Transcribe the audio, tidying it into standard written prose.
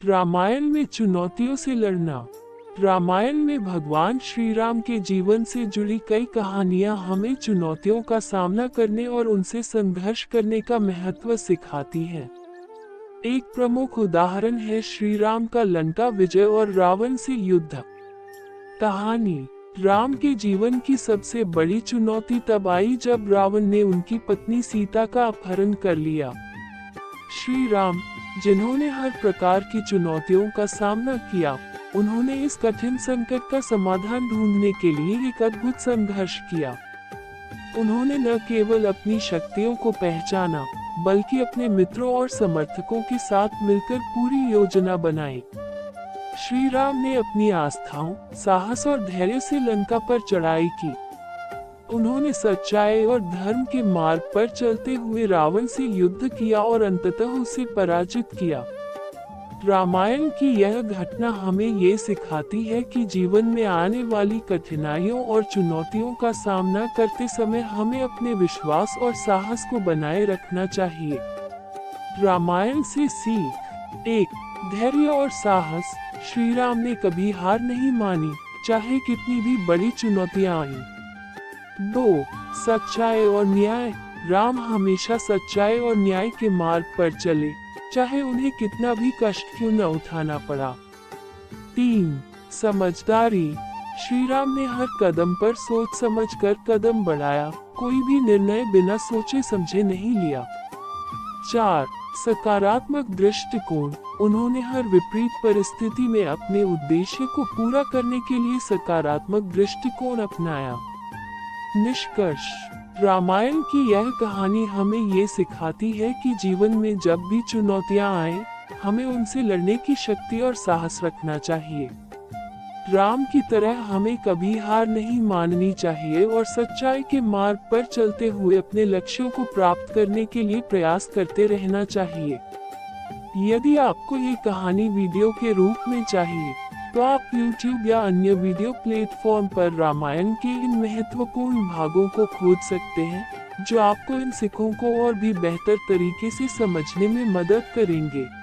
रामायण में चुनौतियों से लड़ना। रामायण में भगवान श्री राम के जीवन से जुड़ी कई कहानियां हमें चुनौतियों का सामना करने और उनसे संघर्ष करने का महत्व सिखाती हैं। एक प्रमुख उदाहरण है श्री राम का लंका विजय और रावण से युद्ध। कहानी। राम के जीवन की सबसे बड़ी चुनौती तब आई जब रावण ने उनकी पत्नी सीता का अपहरण कर लिया। श्री राम, जिन्होंने हर प्रकार की चुनौतियों का सामना किया, उन्होंने इस कठिन संकट का समाधान ढूंढने के लिए एक अद्भुत संघर्ष किया। उन्होंने न केवल अपनी शक्तियों को पहचाना, बल्कि अपने मित्रों और समर्थकों के साथ मिलकर पूरी योजना बनाई। श्री राम ने अपनी आस्थाओं, साहस और धैर्य से लंका पर चढ़ाई की। उन्होंने सच्चाई और धर्म के मार्ग पर चलते हुए रावण से युद्ध किया और अंततः उसे पराजित किया। रामायण की यह घटना हमें ये सिखाती है कि जीवन में आने वाली कठिनाइयों और चुनौतियों का सामना करते समय हमें अपने विश्वास और साहस को बनाए रखना चाहिए। रामायण से सीख। 1. धैर्य और साहस। श्री राम ने कभी हार नहीं मानी, चाहे कितनी भी बड़ी चुनौतियां आईं। 2. सच्चाई और न्याय। राम हमेशा सच्चाई और न्याय के मार्ग पर चले, चाहे उन्हें कितना भी कष्ट क्यों न उठाना पड़ा। 3. समझदारी। श्री राम ने हर कदम पर सोच समझकर कदम बढ़ाया, कोई भी निर्णय बिना सोचे समझे नहीं लिया। 4. सकारात्मक दृष्टिकोण। उन्होंने हर विपरीत परिस्थिति में अपने उद्देश्य को पूरा करने के लिए सकारात्मक दृष्टिकोण अपनाया। निष्कर्ष। रामायण की यह कहानी हमें ये सिखाती है कि जीवन में जब भी चुनौतियां आए, हमें उनसे लड़ने की शक्ति और साहस रखना चाहिए। राम की तरह हमें कभी हार नहीं माननी चाहिए और सच्चाई के मार्ग पर चलते हुए अपने लक्ष्यों को प्राप्त करने के लिए प्रयास करते रहना चाहिए। यदि आपको ये कहानी वीडियो के रूप में चाहिए, तो आप YouTube या अन्य वीडियो प्लेटफॉर्म पर रामायण के इन महत्वपूर्ण भागों को खोज सकते हैं, जो आपको इन सिखों को और भी बेहतर तरीके से समझने में मदद करेंगे।